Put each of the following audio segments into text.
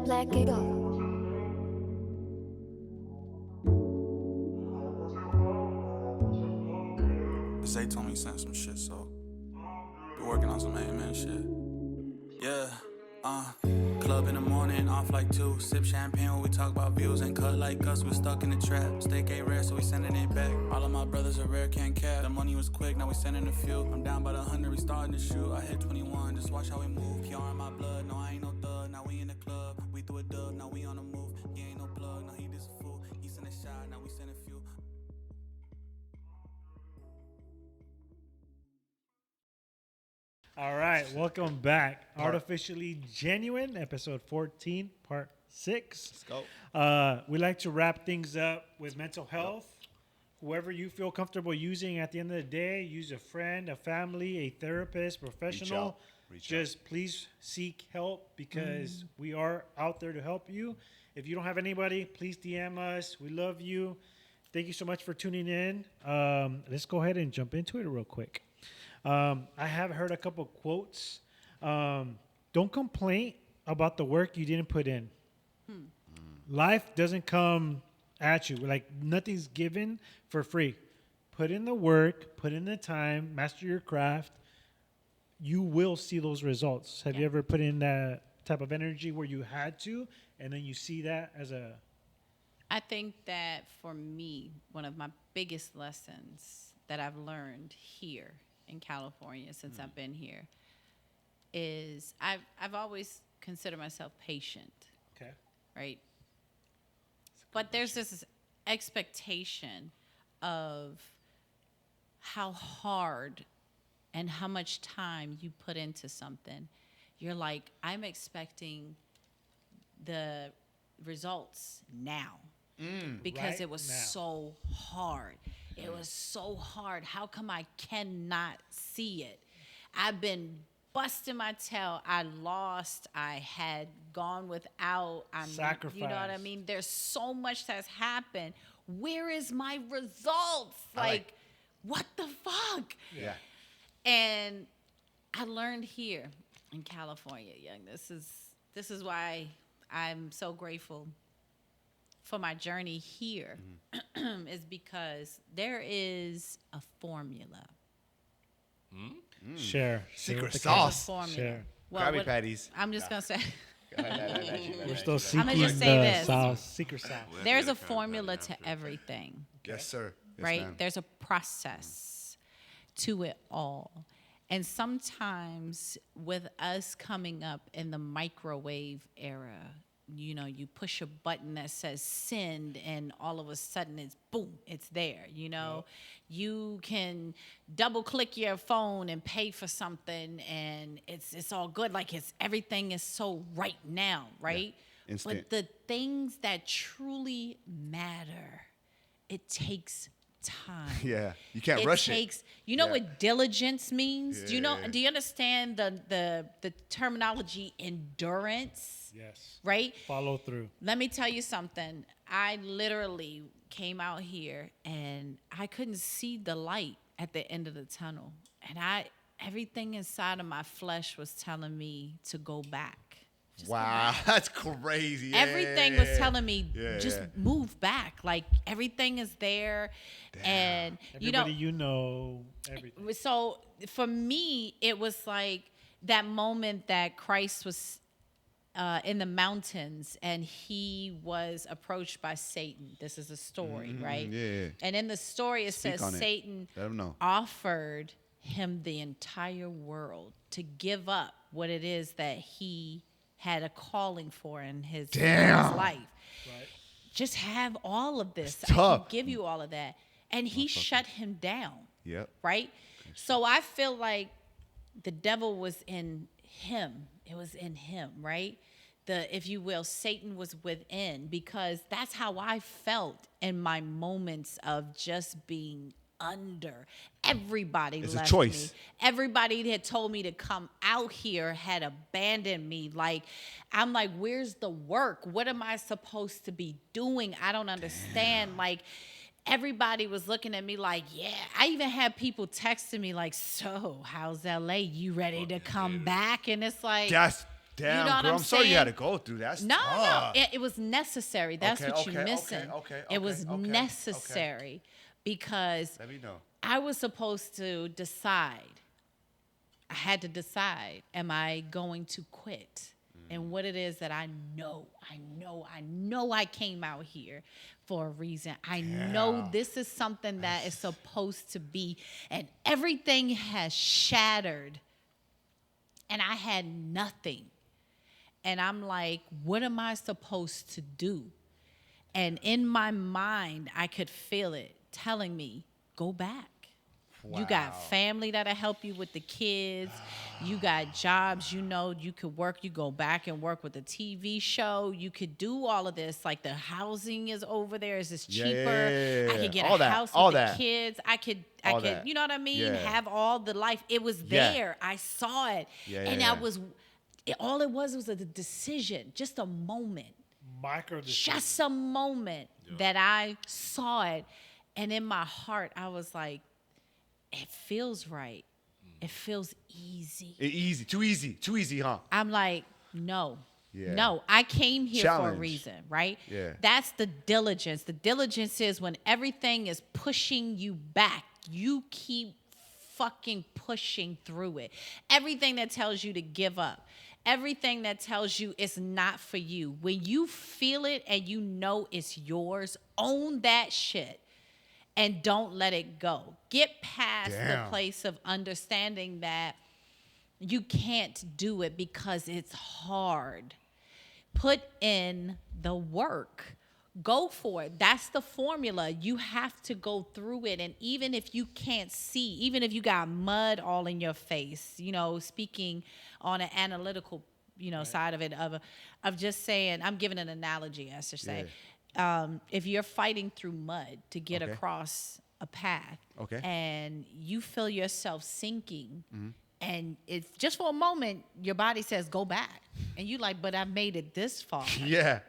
Black Eagle. Zay told me he sent some shit, so be working on some man shit. Yeah, club in the morning, off like 2. Sip champagne when we talk about views and cut like us. We stuck in the trap. Steak ain't rare, so we sending it back. All of my brothers are rare, can't cap. The money was quick, now we sending a few. I'm down by the 100, we starting to shoot. I hit 21, just watch how we move. PR in my blood, no, I ain't no thug. Now we in the club, we threw a dub, now we on the move. He ain't no plug, no, he just a fool. He sent a shot, now we send a few. All right, welcome back. Artificially Genuine, episode 14, part 6. Let's go. We like to wrap things up with mental health. Whoever you feel comfortable using at the end of the day, use a friend, a family, a therapist, professional. Reach Just please seek help because we are out there to help you. If you don't have anybody, please DM us. We love you. Thank you so much for tuning in. Let's go ahead and jump into it real quick. I have heard a couple quotes. Don't complain about the work you didn't put in. Life doesn't come at you. Like, nothing's given for free. Put in the work, put in the time, master your craft. You will see those results. Have you ever put in that type of energy where you had to, and then you see that as a... I think that for me, one of my biggest lessons that I've learned here in California since I've been here is I've always considered myself patient, Okay. right? But there's this expectation of how hard and how much time you put into something. You're like, I'm expecting the results now because right it was now. so hard. It was so hard. How come I cannot see it? I've been busting my tail. I lost. I had gone without. Sacrifice. You know what I mean? There's so much that's happened. Where is my results? Like, what the fuck? Yeah. And I learned here in California, young. This is why I'm so grateful for my journey here, is because there is a formula. Share. Secret the sauce. Formula. Share. Krabby Patties. I'm just gonna say We're still seeking just say the this. sauce, secret sauce. there's a formula to everything. Yes, sir. Yes, Right? ma'am. There's a process to it all. And sometimes with us coming up in the microwave era, you know, you push a button that says send and all of a sudden it's boom, it's there, you know. You can double click your phone and pay for something and it's all good. Like everything is so right now, right? Instant. But the things that truly matter, it takes time. Yeah. You can't rush it. You know Yeah. what diligence means? Do you know? Yeah. Do you understand the terminology endurance? Yes. Right? Follow through. Let me tell you something. I literally came out here and I couldn't see the light at the end of the tunnel, and everything inside of my flesh was telling me to go back. Just go Wow. back. That's crazy. Yeah, Everything yeah, was yeah. telling me Yeah, just yeah. move back. Like everything is there, and Everybody everything. so for me, it was like that moment that Christ was in the mountains and he was approached by Satan. This is a story, right? yeah. And in the story, it Speak says on it. Satan Let 'em know. offered him the entire world to give up what it is that he had a calling for in his life. Right. Just have all of this. It's I tough. can give you all of that. And he shut him down. Yep. Right? So I feel like the devil was in him. It was in him, right? If you will, Satan was within, because that's how I felt in my moments of just being under. Everybody It's a left choice. me. Everybody had told me to come out here had abandoned me. Like, I'm like, where's the work? What am I supposed to be doing? I don't understand. Like, everybody was looking at me like, yeah. I even had people texting me like, so how's LA? You ready to come back? And it's like, That's Damn, you know what girl, I'm I'm sorry you saying? had to go through that. That's No, tough. it was necessary. That's Okay, what you're okay, missing. okay, It was okay, okay. necessary because Let me know. I was supposed to decide. I had to decide, am I going to quit? And what it is that I know I came out here for a reason. I know this is something that is supposed to be, and everything has shattered, and I had nothing. And I'm like, what am I supposed to do? And in my mind, I could feel it telling me, go back. You got family that'll help you with the kids. You got jobs, you know, you could work. You go back and work with a TV show. You could do all of this. Like the housing is over there. Is this cheaper? Yeah. I could get All a that, house all with that. the kids. I could, that. you know what I mean? Yeah. Have all the life. It was Yeah. there. I saw it. Yeah, And yeah, I yeah. was, all it was a decision, just a moment. Micro decision. Just a moment that I saw it. And in my heart, I was like, it feels right. It feels easy. Easy, too easy, huh? I'm like, no. Yeah. No, I came here for a Challenge. reason, right? Yeah. That's the diligence. The diligence is when everything is pushing you back, you keep fucking pushing through it. Everything that tells you to give up, everything that tells you it's not for you, when you feel it and you know it's yours, own that shit. And don't let it go. Get past the Damn. place of understanding that you can't do it because it's hard. Put in the work. Go for it. That's the formula. You have to go through it. And even if you can't see, even if you got mud all in your face, you know, speaking on an analytical, you know, side of it, of just saying, I'm giving an analogy, as to say. If you're fighting through mud to get Okay. across a path, Okay. and you feel yourself sinking, and it's just for a moment, your body says, go back. And you like, but I've made it this far. Yeah.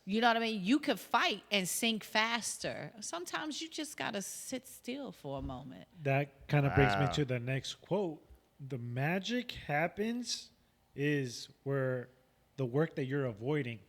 You know what I mean? You could fight and sink faster. Sometimes you just got to sit still for a moment. That kind of brings me Wow. to the next quote. The magic happens is where the work that you're avoiding.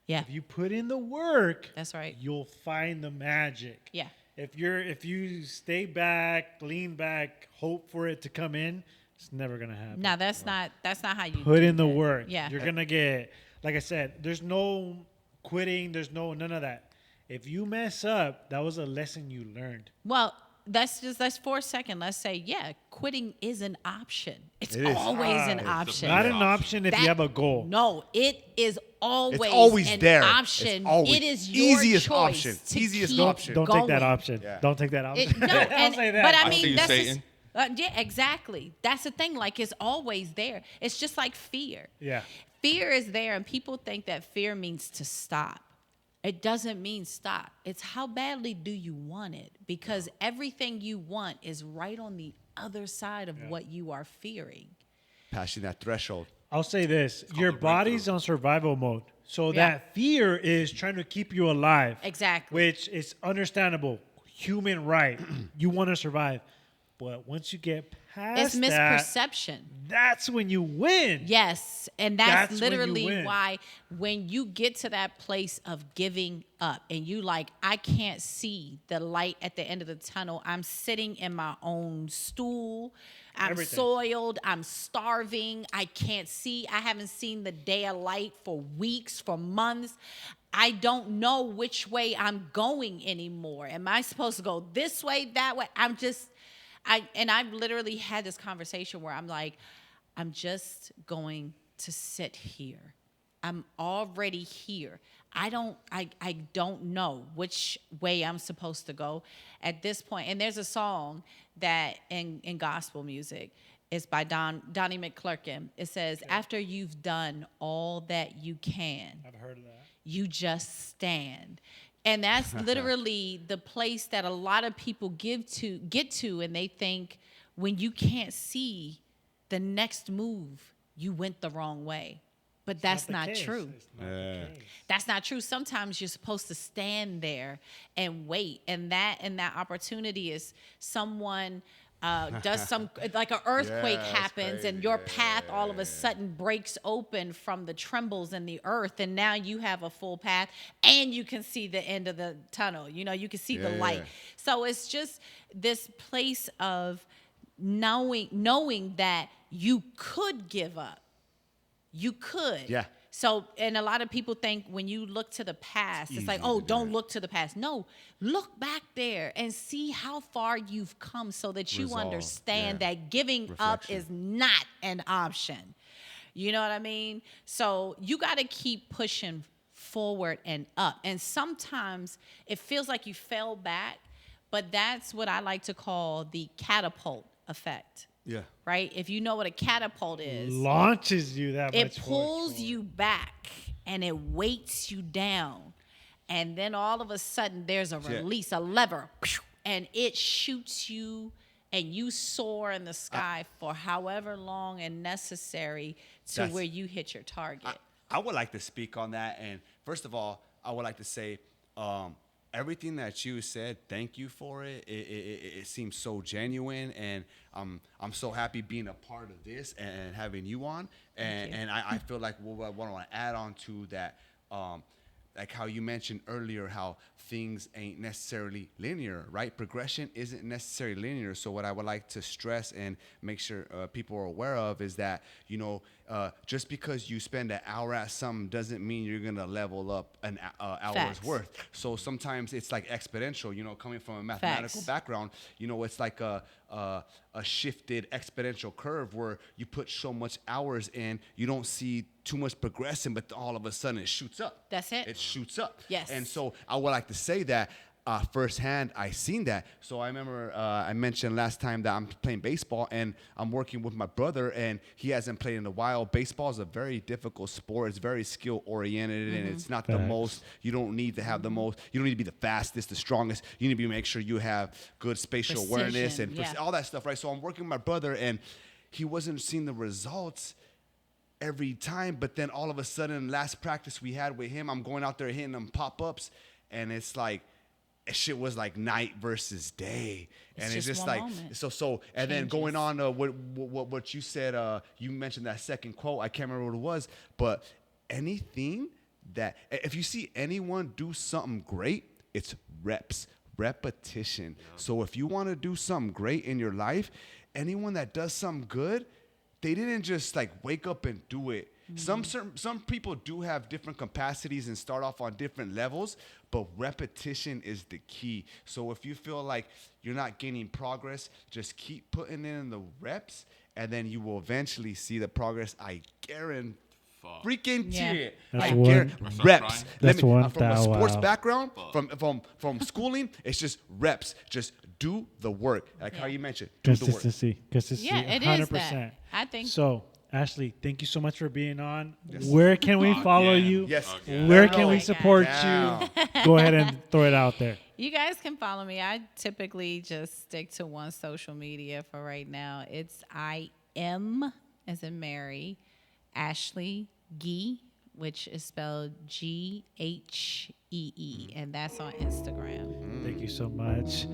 Yeah, If you put in the work, that's right. you'll find the magic. Yeah. If you stay back, lean back, hope for it to come in, it's never gonna happen. Now that's not how you Put do in the that. work. Yeah. You're gonna get, like I said, there's no quitting, there's none of that. If you mess up, that was a lesson you learned. Well, let's for a second. Let's say, yeah, quitting is an option. It's It is. always an option. Not an option if you That- have a goal. No, it is always always an there. option. It's always It is your easiest choice option. to Easiest keep option. Don't take that going. option. Yeah. Don't take that option. No, I'll and, say that. but I see mean you, that's Satan. yeah, exactly. That's the thing. Like it's always there. It's just like fear. Yeah. Fear is there, and people think that fear means to stop. It doesn't mean stop. It's how badly do you want it? Because everything you want is right on the other side of what you are fearing. Passing that threshold. I'll say this: your the body's on survival mode, so Yeah. that fear is trying to keep you alive. Exactly. Which is understandable, human right. You want to survive, but once you get past It's that, misperception. that's when you win. Yes, and that's That's when you literally win. why when you get to that place of giving up and you like, I can't see the light at the end of the tunnel. I'm sitting in my own stool. I'm Everything. soiled. I'm starving. I can't see. I haven't seen the day of light for weeks, for months. I don't know which way I'm going anymore. Am I supposed to go this way, that way? I've literally had this conversation where I'm like, I'm just going to sit here. I'm already here. I don't know which way I'm supposed to go at this point. And there's a song that in gospel music, it's by Donnie McClurkin. It says, after you've done all that you can, I've heard of that. you just stand. And that's literally the place that a lot of people get to, and they think when you can't see the next move, you went the wrong way. But that's the not case. true. It's not the case. That's not true. Sometimes you're supposed to stand there and wait. And that opportunity is someone does some like an earthquake Yeah, that's happens and crazy. your Yeah, path all of a sudden breaks open from the trembles in the earth, and now you have a full path and you can see the end of the tunnel. You know, you can see the Yeah, light. yeah. So it's just this place of knowing that you could give up. You could. Yeah. So, and a lot of people think when you look to the past, it's like, easy oh, to do don't that. look to the past. No, look back there and see how far you've come so that you Resolve, understand yeah. that giving up Reflection. is not an option. You know what I mean? So you got to keep pushing forward and up. And sometimes it feels like you fell back, but that's what I like to call the catapult effect. Yeah. Right? If you know what a catapult is, Launches you that it much. pulls forward. you back and it weights you down. And then all of a sudden there's a Yeah. release, a lever, and it shoots you and you soar in the sky for however long and necessary to That's- where you hit your target. I would like to speak on that. And first of all, I would like to say everything that you said, thank you for it. It seems so genuine. And I'm so happy being a part of this and having you on. Thank you. And I feel like what I want to add on to that, like how you mentioned earlier, how things ain't necessarily linear, right? Progression isn't necessarily linear. So what I would like to stress and make sure people are aware of is that, you know, just because you spend an hour at something doesn't mean you're going to level up an hour's Facts. worth. So sometimes it's like exponential, you know, coming from a mathematical Facts. background, you know, it's like a shifted exponential curve where you put so much hours in, you don't see too much progression, but all of a sudden it shoots up. That's it. It shoots up. Yes. And so I would like to say that firsthand, I seen that. So I remember I mentioned last time that I'm playing baseball and I'm working with my brother and he hasn't played in a while. Baseball is a very difficult sport. It's very skill oriented and it's not the Facts. most, you don't need to have the most, you don't need to be the fastest, the strongest. You need to make sure you have good spatial awareness Precision, and yeah. all that stuff, right? So I'm working with my brother and he wasn't seeing the results every time, but then all of a sudden, last practice we had with him, I'm going out there hitting them pop-ups, and it's like, shit was like night versus day, and it's just just one like moment. so. And then Changes. going on, what you said, you mentioned that second quote. I can't remember what it was, but anything that if you see anyone do something great, it's reps, repetition. So if you want to do something great in your life, anyone that does something good, they didn't just like wake up and do it. Some people do have different capacities and start off on different levels, but repetition is the key. So if you feel like you're not gaining progress, just keep putting in the reps, and then you will eventually see the progress. I guarantee. Freaking Yeah. it. That's I one- guarantee I start reps. crying? That's one From a thou sports wow. background, from schooling, it's just reps. Just do the work, like how Yeah. you mentioned. Do the work. Consistency. Yeah, it is 100%. that. I think So, Ashley, thank you so much for being on. Where can we Again. follow you? Yes. Again. Where Oh can my we God. support Down. you? Go ahead and throw it out there. you guys can follow me. I typically just stick to one social media for right now. It's I am, as in Mary, Ashley Gee, which is spelled Ghee, and that's on Instagram. Thank you so much.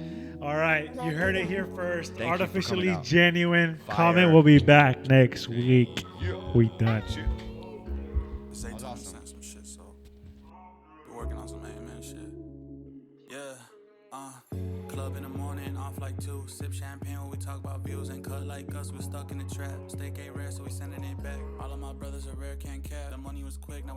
All right, you heard it here first. Thank you for Artificially coming out. genuine. Fire. Comment will be back next week. We done. Zay told me send some shit, so been working on some amen shit. Yeah, club in the morning, off like 2. Sip champagne when we talk about views and cut like us. We stuck in the trap. Steak ain't rare, so we sending it back. All of my brothers are rare, can't cap. The money was quick, now